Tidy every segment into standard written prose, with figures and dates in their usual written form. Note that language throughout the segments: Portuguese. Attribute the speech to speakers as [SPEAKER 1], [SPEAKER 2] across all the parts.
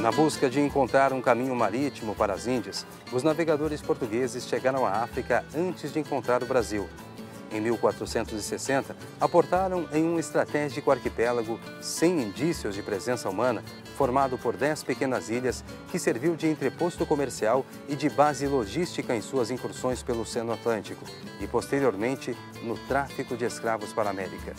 [SPEAKER 1] Na busca de encontrar um caminho marítimo para as Índias, os navegadores portugueses chegaram à África antes de encontrar o Brasil. Em 1460, aportaram em um estratégico arquipélago sem indícios de presença humana, formado por 10 pequenas ilhas, que serviu de entreposto comercial e de base logística em suas incursões pelo Oceano Atlântico e, posteriormente, no tráfico de escravos para a América.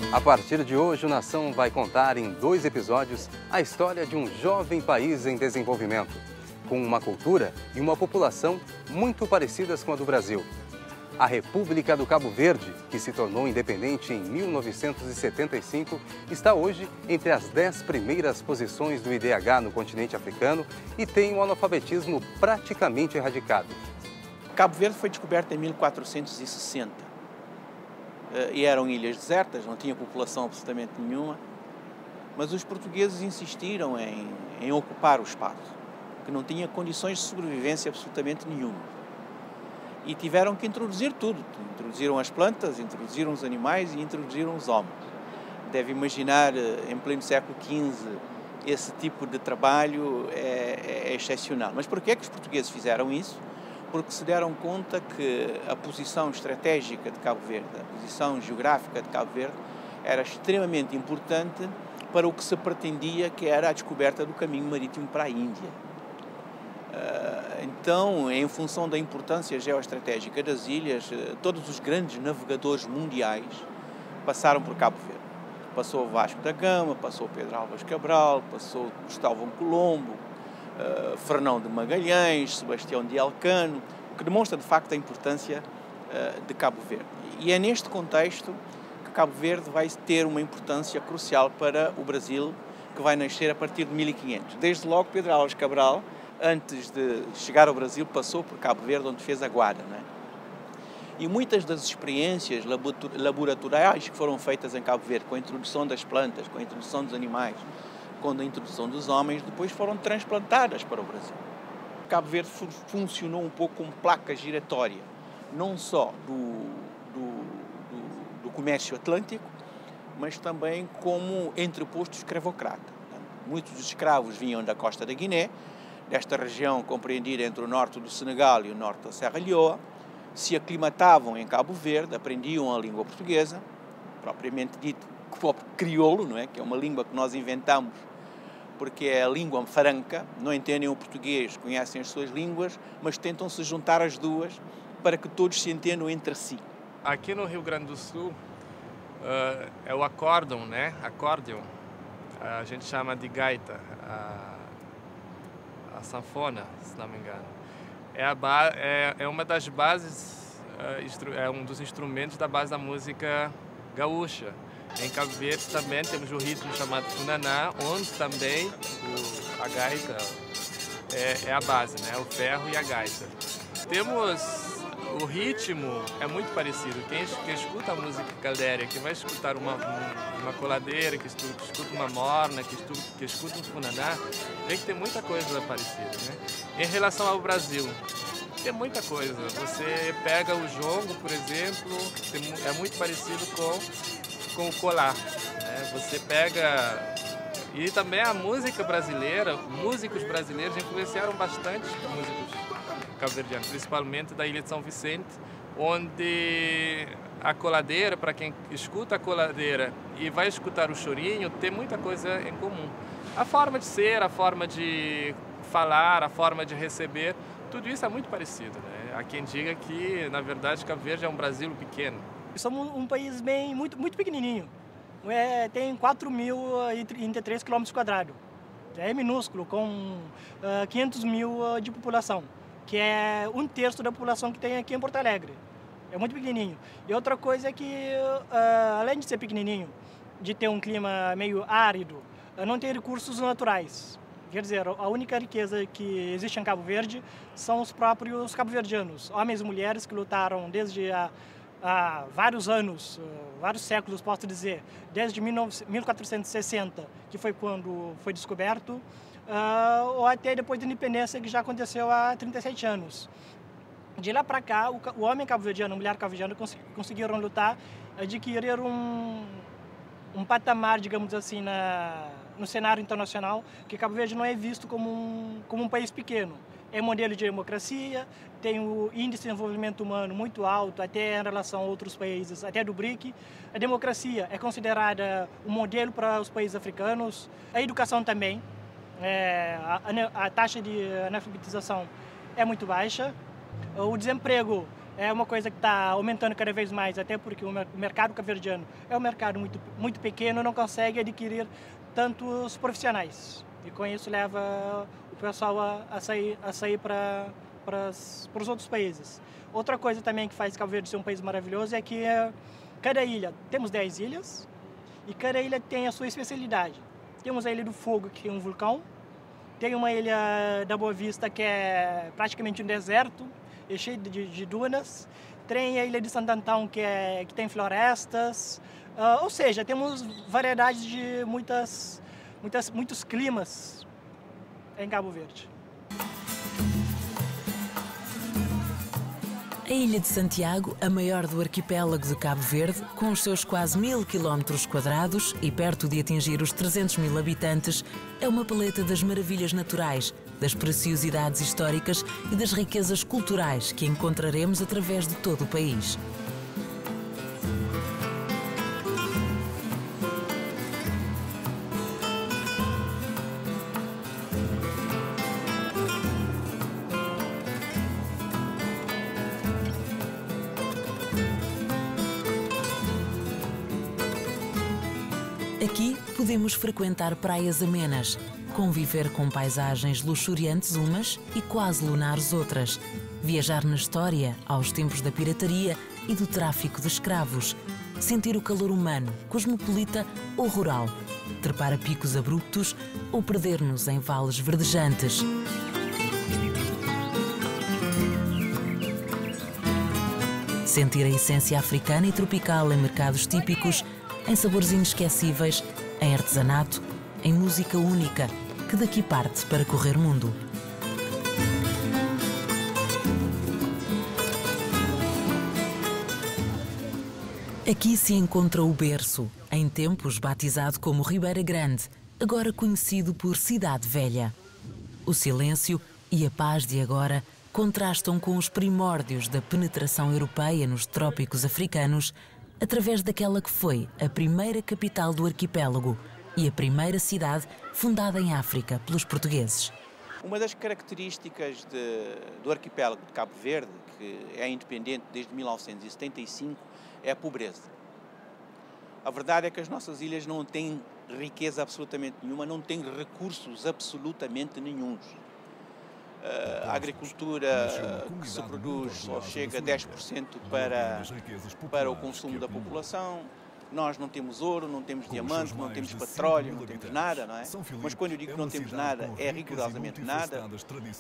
[SPEAKER 1] A partir de hoje, o Nação vai contar em 2 episódios a história de um jovem país em desenvolvimento, com uma cultura e uma população muito parecidas com a do Brasil. A República do Cabo Verde, que se tornou independente em 1975, está hoje entre as 10 primeiras posições do IDH no continente africano e tem o analfabetismo praticamente erradicado.
[SPEAKER 2] Cabo Verde foi descoberto em 1460. E eram ilhas desertas, não tinha população absolutamente nenhuma, mas os portugueses insistiram em ocupar o espaço, que não tinha condições de sobrevivência absolutamente nenhuma. E tiveram que introduzir tudo. Introduziram as plantas, introduziram os animais e introduziram os homens. Deve imaginar, em pleno século XV, esse tipo de trabalho é excepcional. Mas por que é que os portugueses fizeram isso? Porque se deram conta que a posição estratégica de Cabo Verde, a posição geográfica de Cabo Verde, era extremamente importante para o que se pretendia, que era a descoberta do caminho marítimo para a Índia. Então, em função da importância geoestratégica das ilhas, todos os grandes navegadores mundiais passaram por Cabo Verde. Passou o Vasco da Gama, passou Pedro Álvares Cabral, passou Cristóvão Colombo, Fernão de Magalhães, Sebastião de Elcano, o que demonstra de facto a importância de Cabo Verde. E é neste contexto que Cabo Verde vai ter uma importância crucial para o Brasil, que vai nascer a partir de 1500. Desde logo Pedro Álvares Cabral, antes de chegar ao Brasil, passou por Cabo Verde, onde fez a guarda, não é? E muitas das experiências laboratoriais que foram feitas em Cabo Verde, com a introdução das plantas, com a introdução dos animais, com a introdução dos homens, depois foram transplantadas para o Brasil. Cabo Verde funcionou um pouco como placa giratória, não só do comércio atlântico, mas também como entreposto escravocrata. Muitos dos escravos vinham da costa da Guiné, desta região compreendida entre o norte do Senegal e o norte da Serra Leoa, se aclimatavam em Cabo Verde, aprendiam a língua portuguesa, propriamente dito crioulo, não é? Que é uma língua que nós inventamos porque é a língua franca, não entendem o português, conhecem as suas línguas, mas tentam se juntar as duas para que todos se entendam entre si.
[SPEAKER 3] Aqui no Rio Grande do Sul é o acórdão, né? Acórdeon, a gente chama de gaita, a sanfona, se não me engano. É uma das bases, é um dos instrumentos da base da música gaúcha. Em Cabo Verde também temos o ritmo chamado funaná, onde também a gaita é a base, né? O ferro e a gaita. Temos o ritmo, é muito parecido. Quem escuta a música caldeira, que vai escutar uma coladeira, que escuta uma morna, que escuta um funaná, vê que tem muita coisa parecida, né? Em relação ao Brasil, tem muita coisa. Você pega o jongo, por exemplo, é muito parecido com o colar, né? Você pega... E também a música brasileira, músicos brasileiros influenciaram bastante músicos cabo-verdianos, principalmente da Ilha de São Vicente, onde a coladeira, para quem escuta a coladeira e vai escutar o chorinho, tem muita coisa em comum. A forma de ser, a forma de falar, a forma de receber, tudo isso é muito parecido, né? Há quem diga que, na verdade, Cabo Verde é um Brasil pequeno.
[SPEAKER 4] Somos um país muito pequenininho. Tem 4.033 km². É minúsculo, com 500 mil de população, que é 1/3 da população que tem aqui em Porto Alegre. É muito pequenininho. E outra coisa é que, além de ser pequenininho, de ter um clima meio árido, não tem recursos naturais. Quer dizer, a única riqueza que existe em Cabo Verde são os próprios cabo-verdianos, homens e mulheres que lutaram desde há vários anos, vários séculos, posso dizer, desde 1460, que foi quando foi descoberto, ou até depois da independência, que já aconteceu há 37 anos. De lá para cá, o homem cabo-verdiano, a mulher cabo-verdiana conseguiram lutar, adquirir um patamar, digamos assim, no cenário internacional, que Cabo Verde não é visto como um país pequeno. É modelo de democracia, tem o índice de desenvolvimento humano muito alto, até em relação a outros países, até do BRIC. A democracia é considerada um modelo para os países africanos. A educação também, a taxa de analfabetização é muito baixa. O desemprego é uma coisa que está aumentando cada vez mais, até porque o mercado cabo-verdiano é um mercado muito pequeno, não consegue adquirir tantos profissionais. E com isso leva o pessoal a sair para os outros países. Outra coisa também que faz Cabo Verde ser um país maravilhoso é que cada ilha, temos 10 ilhas, e cada ilha tem a sua especialidade. Temos a Ilha do Fogo, que é um vulcão, tem uma ilha da Boa Vista, que é praticamente um deserto, é cheio de dunas, tem a Ilha de Santo Antão, que tem florestas, ou seja, temos variedades de muitos climas em Cabo Verde.
[SPEAKER 5] A Ilha de Santiago, a maior do arquipélago de Cabo Verde, com os seus quase 1000 km² e perto de atingir os 300 mil habitantes, é uma paleta das maravilhas naturais, das preciosidades históricas e das riquezas culturais que encontraremos através de todo o país. Aqui podemos frequentar praias amenas, conviver com paisagens luxuriantes umas e quase lunares outras, viajar na história aos tempos da pirataria e do tráfico de escravos, sentir o calor humano, cosmopolita ou rural, trepar a picos abruptos ou perder-nos em vales verdejantes. Sentir a essência africana e tropical em mercados típicos, em sabores inesquecíveis, em artesanato, em música única, que daqui parte para correr mundo. Aqui se encontra o berço, em tempos batizado como Ribeira Grande, agora conhecido por Cidade Velha. O silêncio e a paz de agora contrastam com os primórdios da penetração europeia nos trópicos africanos, através daquela que foi a primeira capital do arquipélago e a primeira cidade fundada em África pelos portugueses.
[SPEAKER 2] Uma das características do arquipélago de Cabo Verde, que é independente desde 1975, é a pobreza. A verdade é que as nossas ilhas não têm riqueza absolutamente nenhuma, não têm recursos absolutamente nenhuns. A agricultura que se produz só chega a 10% para o consumo da população. Nós não temos ouro, não temos diamante, não temos petróleo, não temos nada, não é? Mas quando eu digo que não temos nada, é rigorosamente nada.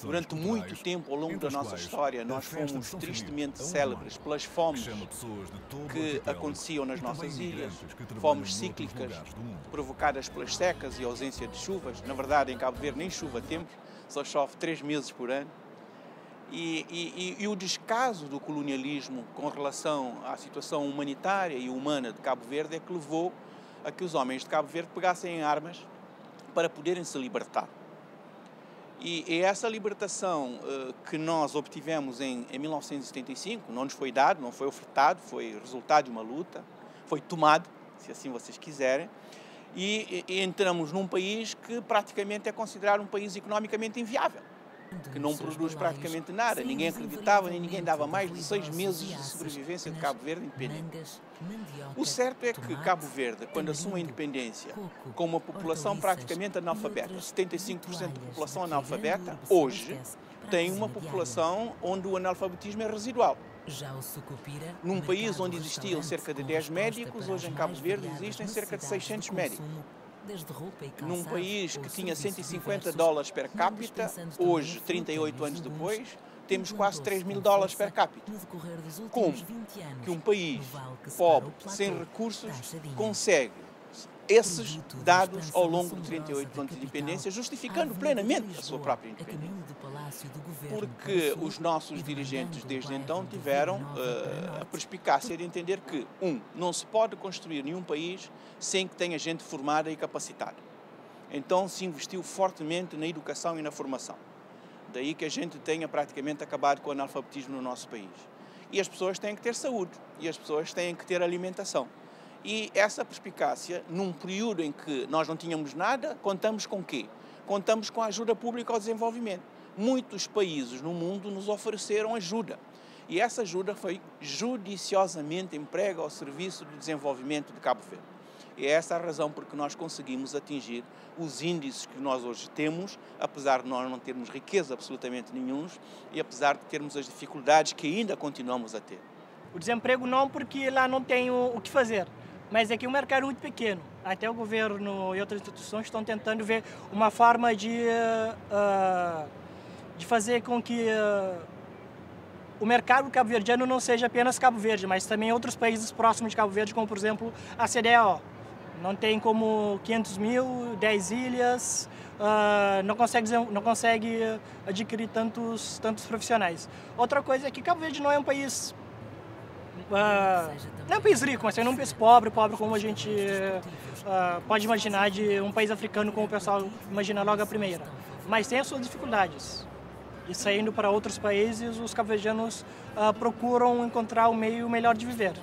[SPEAKER 2] Durante muito tempo, ao longo da nossa história, nós fomos tristemente célebres pelas fomes que aconteciam nas nossas ilhas, fomes cíclicas provocadas pelas secas e ausência de chuvas. Na verdade, em Cabo Verde nem chuva temos, só chove 3 meses por ano. E o descaso do colonialismo com relação à situação humanitária e humana de Cabo Verde é que levou a que os homens de Cabo Verde pegassem em armas para poderem se libertar. E essa libertação que nós obtivemos em 1975 não nos foi dado, não foi ofertado, foi resultado de uma luta, foi tomado, se assim vocês quiserem, e entramos num país que praticamente é considerado um país economicamente inviável, que não produz praticamente nada. Ninguém acreditava, nem ninguém dava mais de 6 meses de sobrevivência de Cabo Verde independente. O certo é que Cabo Verde, quando assume a independência, com uma população praticamente analfabeta, 75% da população analfabeta, hoje tem uma população onde o analfabetismo é residual.
[SPEAKER 5] Já o Sucupira,
[SPEAKER 2] Num país onde existiam cerca de 10 médicos, hoje em Cabo Verde existem cerca de 600 médicos. Num país que tinha 150 dólares per capita, hoje, 38 anos depois, temos quase 3 mil dólares per capita. Como que um país pobre, sem recursos, consegue esses dados ao longo de 38 anos de independência, justificando plenamente a sua própria independência? Porque os nossos dirigentes desde então tiveram a perspicácia de entender que, não se pode construir nenhum país sem que tenha gente formada e capacitada. Então se investiu fortemente na educação e na formação. Daí que a gente tenha praticamente acabado com o analfabetismo no nosso país. E as pessoas têm que ter saúde, e as pessoas têm que ter alimentação. E essa perspicácia, num período em que nós não tínhamos nada, contamos com quê? Contamos com a ajuda pública ao desenvolvimento. Muitos países no mundo nos ofereceram ajuda. E essa ajuda foi judiciosamente emprega ao Serviço de Desenvolvimento de Cabo Verde. E é essa a razão por que nós conseguimos atingir os índices que nós hoje temos, apesar de nós não termos riqueza absolutamente nenhuma e apesar de termos as dificuldades que ainda continuamos a ter.
[SPEAKER 4] O desemprego não, porque lá não tem o que fazer, mas é que o mercado é muito pequeno. Até o governo e outras instituições estão tentando ver uma forma de fazer com que o mercado cabo-verdiano não seja apenas Cabo Verde, mas também outros países próximos de Cabo Verde, como, por exemplo, a CDAO. Não tem como 500 mil, 10 ilhas, não consegue adquirir tantos profissionais. Outra coisa é que Cabo Verde não é um país... não é um país rico, mas também não é um país pobre como a gente pode imaginar de um país africano, como o pessoal imagina logo a primeira. Mas tem as suas dificuldades. E saindo para outros países, os cabo-verdianos procuram encontrar o meio melhor de viver.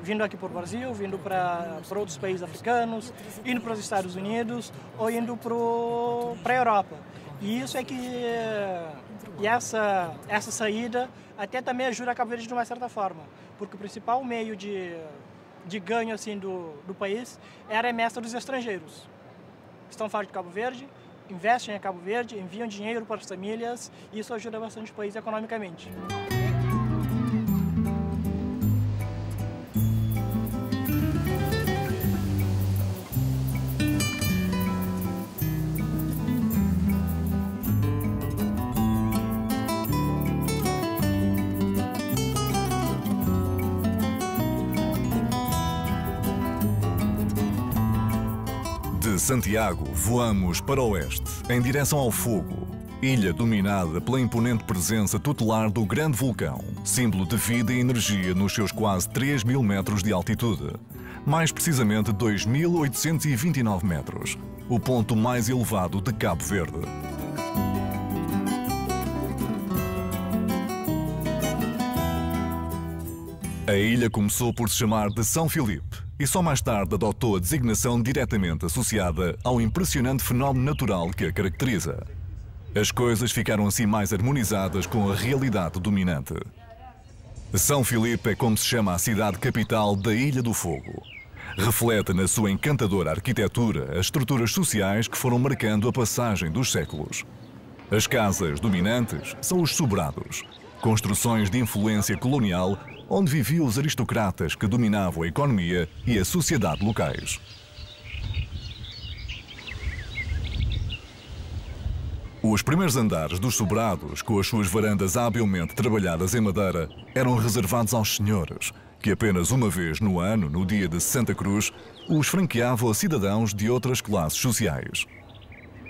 [SPEAKER 4] Vindo aqui para o Brasil, vindo para outros países africanos, indo para os Estados Unidos ou indo para a Europa. E isso é que... E essa saída até também ajuda a Cabo Verde de uma certa forma, porque o principal meio de ganho assim, do país é a remessa dos estrangeiros. Estão fora de Cabo Verde, investem em Cabo Verde, enviam dinheiro para as famílias e isso ajuda bastante o país economicamente.
[SPEAKER 6] De Santiago, voamos para o oeste, em direção ao Fogo, ilha dominada pela imponente presença tutelar do grande vulcão, símbolo de vida e energia nos seus quase 3 mil metros de altitude. Mais precisamente 2.829 metros, o ponto mais elevado de Cabo Verde. A ilha começou por se chamar de São Filipe e só mais tarde adotou a designação diretamente associada ao impressionante fenómeno natural que a caracteriza. As coisas ficaram assim mais harmonizadas com a realidade dominante. São Filipe é como se chama a cidade capital da Ilha do Fogo. Reflete na sua encantadora arquitetura as estruturas sociais que foram marcando a passagem dos séculos. As casas dominantes são os sobrados, construções de influência colonial onde viviam os aristocratas que dominavam a economia e a sociedade locais. Os primeiros andares dos sobrados, com as suas varandas habilmente trabalhadas em madeira, eram reservados aos senhores, que apenas uma vez no ano, no dia de Santa Cruz, os franqueavam a cidadãos de outras classes sociais.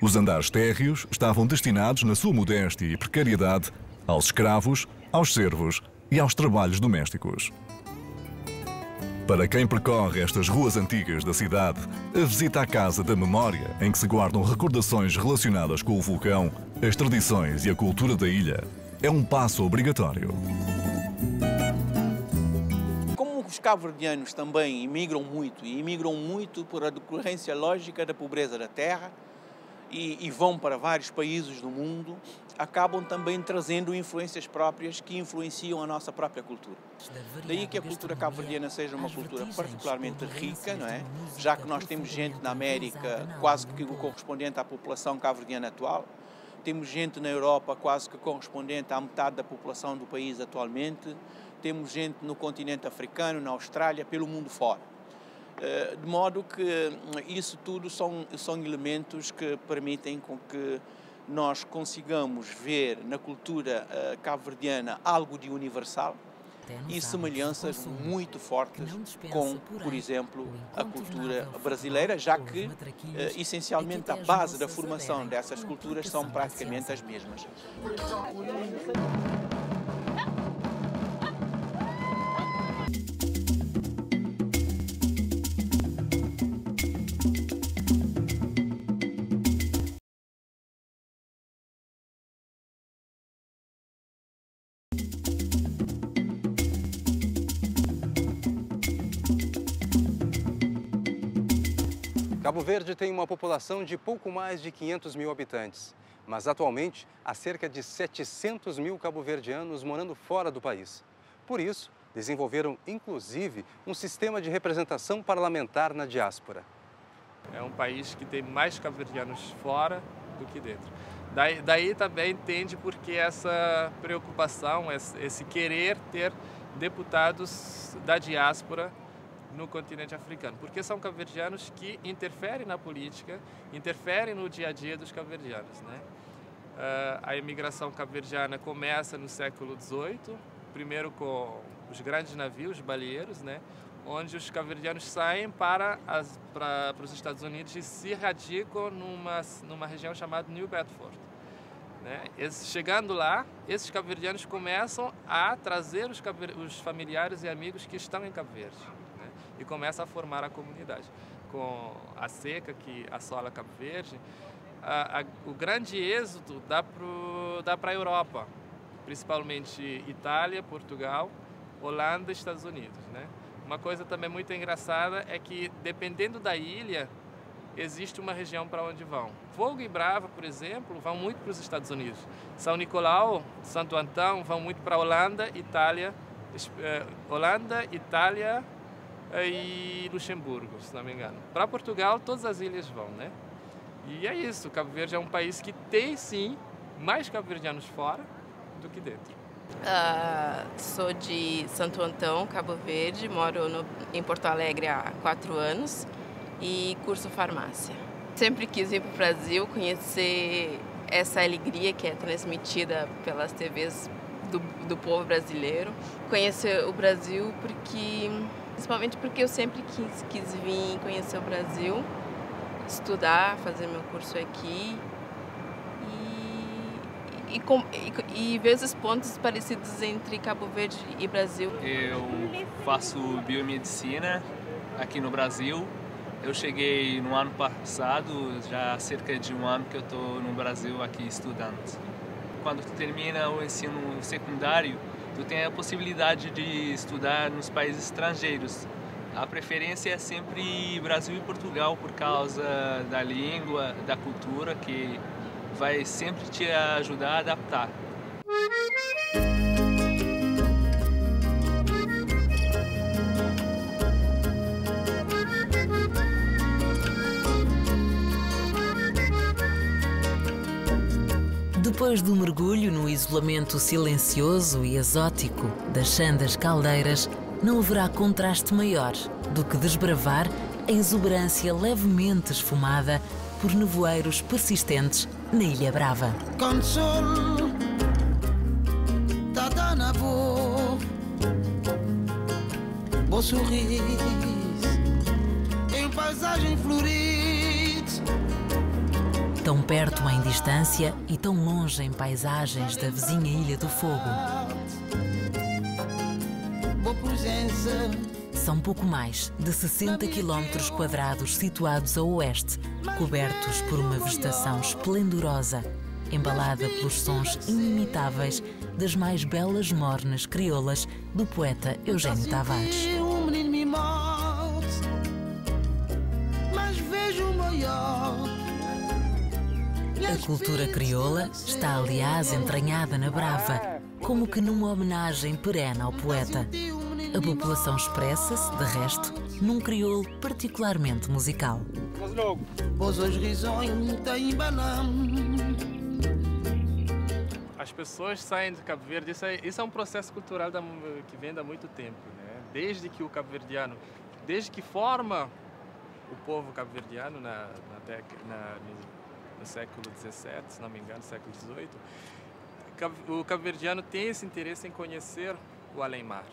[SPEAKER 6] Os andares térreos estavam destinados, na sua modéstia e precariedade, aos escravos, aos servos e aos trabalhos domésticos. Para quem percorre estas ruas antigas da cidade, a visita à Casa da Memória, em que se guardam recordações relacionadas com o vulcão, as tradições e a cultura da ilha, é um passo obrigatório.
[SPEAKER 2] Como os cabo-verdianos também imigram muito por a decorrência lógica da pobreza da terra e vão para vários países do mundo, acabam também trazendo influências próprias que influenciam a nossa própria cultura. Daí que a cultura cabo-verdiana seja uma cultura particularmente rica, não é? Já que nós temos gente na América quase que o correspondente à população cabo-verdiana atual, Temos gente na Europa quase que correspondente à metade da população do país atualmente. Temos gente no continente africano, na Austrália, pelo mundo fora. De modo que isso tudo são elementos que permitem com que nós consigamos ver na cultura cabo-verdiana algo de universal e semelhanças muito fortes com, por exemplo, a cultura brasileira, já que, essencialmente, a base da formação dessas culturas são praticamente as mesmas.
[SPEAKER 1] Cabo Verde tem uma população de pouco mais de 500 mil habitantes, mas atualmente há cerca de 700 mil cabo-verdianos morando fora do país. Por isso, desenvolveram inclusive um sistema de representação parlamentar na diáspora.
[SPEAKER 3] É um país que tem mais cabo-verdianos fora do que dentro. Daí também entende porque essa preocupação, esse querer ter deputados da diáspora no continente africano, porque são cabo-verdianos que interferem na política, interferem no dia a dia dos cabo-verdianos, né? A imigração cabo-verdiana começa no século XVIII, primeiro com os grandes navios baleeiros, né? Onde os cabo-verdianos saem para os Estados Unidos e se radicam numa região chamada New Bedford, né? Chegando lá, esses cabo-verdianos começam a trazer os familiares e amigos que estão em Cabo Verde, e começa a formar a comunidade. Com a seca que assola Cabo Verde, o grande êxodo dá para a Europa, principalmente Itália, Portugal, Holanda e Estados Unidos, né? Uma coisa também muito engraçada é que, dependendo da ilha, existe uma região para onde vão. Fogo e Brava, por exemplo, vão muito para os Estados Unidos. São Nicolau, Santo Antão vão muito para Holanda, Itália e Luxemburgo, se não me engano. Para Portugal, todas as ilhas vão, né? E é isso, Cabo Verde é um país que tem, sim, mais cabo-verdianos fora do que dentro.
[SPEAKER 7] Sou de Santo Antão, Cabo Verde, moro em Porto Alegre há 4 anos e curso farmácia. Sempre quis vir para o Brasil, conhecer essa alegria que é transmitida pelas TVs do povo brasileiro. Conhecer o Brasil principalmente porque eu sempre quis vir conhecer o Brasil, estudar, fazer meu curso aqui e ver os pontos parecidos entre Cabo Verde e Brasil.
[SPEAKER 8] Eu faço biomedicina aqui no Brasil. Eu cheguei no ano passado, já há cerca de um ano que eu estou no Brasil aqui estudando. Quando tu termina o ensino secundário, tu tem a possibilidade de estudar nos países estrangeiros. A preferência é sempre Brasil e Portugal por causa da língua, da cultura, que vai sempre te ajudar a adaptar.
[SPEAKER 5] Depois do mergulho no isolamento silencioso e exótico das Sandas Caldeiras, não haverá contraste maior do que desbravar a exuberância levemente esfumada por nevoeiros persistentes na Ilha Brava.
[SPEAKER 9] Bom sorriso em paisagem florida.
[SPEAKER 5] Tão perto em distância e tão longe em paisagens da vizinha Ilha do Fogo. São pouco mais de 60 km² situados a oeste, cobertos por uma vegetação esplendorosa, embalada pelos sons inimitáveis das mais belas mornas crioulas do poeta Eugênio Tavares. A cultura crioula está, aliás, entranhada na Brava, como que numa homenagem perene ao poeta. A população expressa-se, de resto, num crioulo particularmente musical.
[SPEAKER 9] Vós os risonhos têm banana.
[SPEAKER 3] as pessoas saem de Cabo Verde, isso é um processo cultural que vem há muito tempo, né? Desde que o cabo-verdiano, desde que forma o povo cabo-verdiano no século XVII, se não me engano, século XVIII, o cabo-verdiano tem esse interesse em conhecer o além-mar.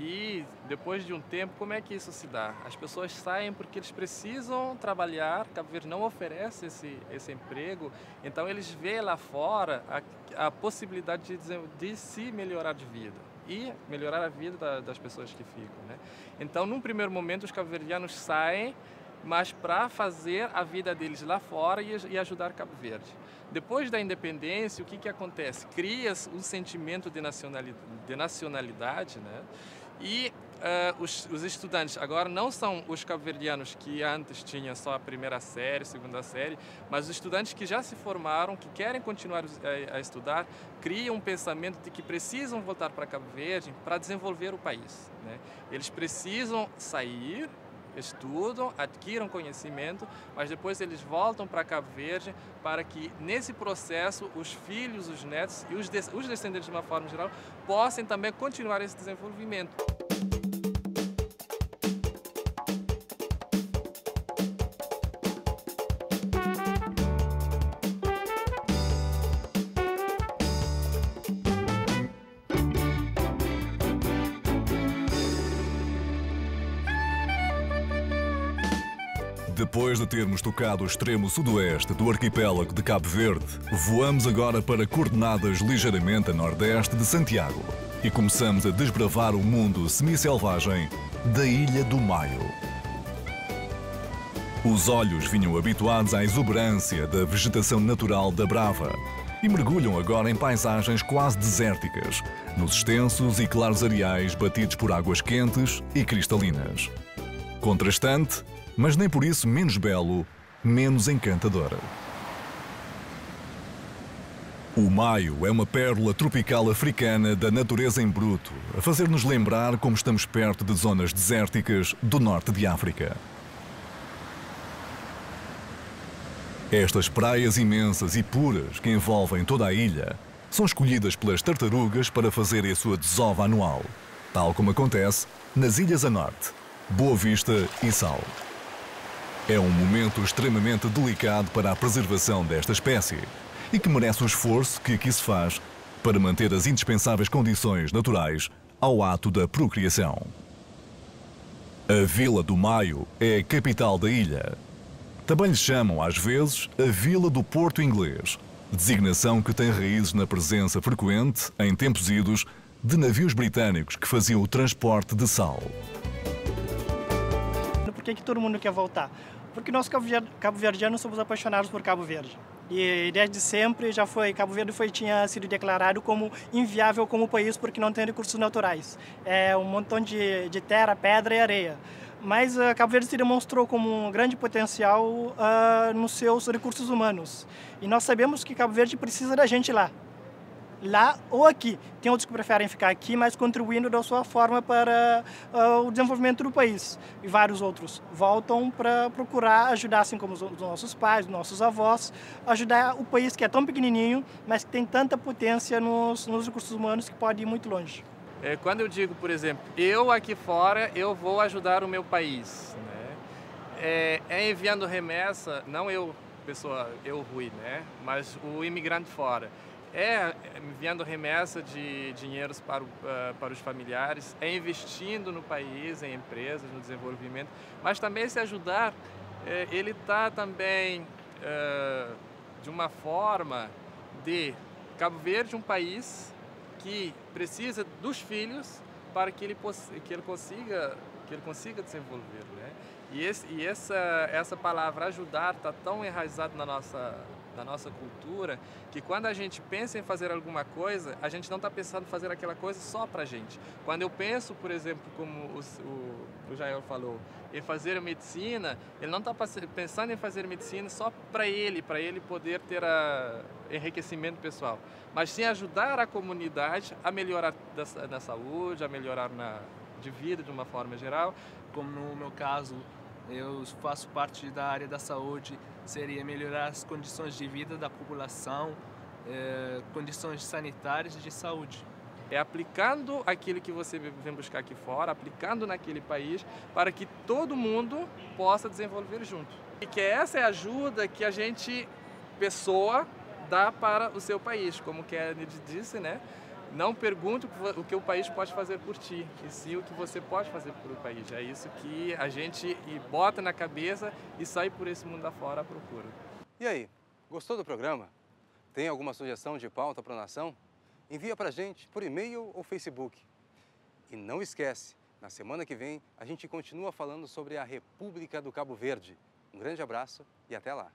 [SPEAKER 3] E depois de um tempo, como é que isso se dá? As pessoas saem porque eles precisam trabalhar, Cabo Verde não oferece esse emprego, então eles veem lá fora a possibilidade de se melhorar de vida e melhorar a vida das pessoas que ficam, né? Então, num primeiro momento, os cabo-verdianos saem, mas para fazer a vida deles lá fora e ajudar Cabo Verde. Depois da independência, o que acontece? Cria-se um sentimento de nacionalidade, né? E os estudantes agora não são os cabo-verdianos que antes tinham só a primeira série, segunda série, mas os estudantes que já se formaram, que querem continuar a estudar, criam um pensamento de que precisam voltar para Cabo Verde para desenvolver o país, né? Eles precisam sair, estudam, adquiram conhecimento, mas depois eles voltam para Cabo Verde para que, nesse processo, os filhos, os netos e os descendentes, de uma forma geral, possam também continuar esse desenvolvimento.
[SPEAKER 6] Depois de termos tocado o extremo sudoeste do arquipélago de Cabo Verde, voamos agora para coordenadas ligeiramente a nordeste de Santiago e começamos a desbravar o mundo semi-selvagem da Ilha do Maio. Os olhos vinham habituados à exuberância da vegetação natural da Brava e mergulham agora em paisagens quase desérticas, nos extensos e claros areais batidos por águas quentes e cristalinas. Contrastante, mas nem por isso menos belo, menos encantador. O Maio é uma pérola tropical africana da natureza em bruto, a fazer-nos lembrar como estamos perto de zonas desérticas do norte de África. Estas praias imensas e puras que envolvem toda a ilha são escolhidas pelas tartarugas para fazerem a sua desova anual, tal como acontece nas ilhas a norte, Boa Vista e Sal. É um momento extremamente delicado para a preservação desta espécie e que merece o esforço que aqui se faz para manter as indispensáveis condições naturais ao ato da procriação. A Vila do Maio é a capital da ilha. Também lhe chamam, às vezes, a Vila do Porto Inglês, designação que tem raízes na presença frequente, em tempos idos, de navios britânicos que faziam o transporte de sal.
[SPEAKER 4] Por que todo mundo quer voltar? Porque nós cabo-verdianos somos apaixonados por Cabo Verde. E desde sempre Cabo Verde tinha sido declarado como inviável como país porque não tem recursos naturais. É um montão de terra, pedra e areia. Mas Cabo Verde se demonstrou como um grande potencial nos seus recursos humanos. E nós sabemos que Cabo Verde precisa da gente lá ou aqui. Tem outros que preferem ficar aqui, mas contribuindo da sua forma para o desenvolvimento do país. E vários outros voltam para procurar ajudar, assim como os nossos pais, os nossos avós, ajudar o país que é tão pequenininho, mas que tem tanta potência nos recursos humanos que pode ir muito longe.
[SPEAKER 3] Quando eu digo, por exemplo, eu aqui fora, eu vou ajudar o meu país, né? Enviando remessa, não eu, Rui, né? Mas o imigrante fora. Enviando remessa de dinheiros para os familiares, investindo no país, em empresas, no desenvolvimento, mas também se ajudar, ele está também de uma forma de Cabo Verde, um país que precisa dos filhos para que ele consiga desenvolver, né? E essa palavra ajudar está tão enraizada na nossa cultura que quando a gente pensa em fazer alguma coisa, a gente não está pensando em fazer aquela coisa só para a gente. Quando eu penso, por exemplo, como o Jael falou, em fazer medicina, ele não está pensando em fazer medicina só para ele poder ter enriquecimento pessoal, mas sim ajudar a comunidade a melhorar na saúde, a melhorar de vida de uma forma geral.
[SPEAKER 8] Como no meu caso, eu faço parte da área da saúde, seria melhorar as condições de vida da população, condições sanitárias e de saúde.
[SPEAKER 3] É aplicando aquilo que você vem buscar aqui fora, aplicando naquele país, para que todo mundo possa desenvolver junto. E que essa é a ajuda que a gente, pessoa, dá para o seu país. Como Kennedy disse, né? Não pergunte o que o país pode fazer por ti, e sim o que você pode fazer por o país. É isso que a gente bota na cabeça e sai por esse mundo afora à procura.
[SPEAKER 1] E aí, gostou do programa? Tem alguma sugestão de pauta para a Nação? Envia para a gente por e-mail ou Facebook. E não esquece, na semana que vem a gente continua falando sobre a República do Cabo Verde. Um grande abraço e até lá!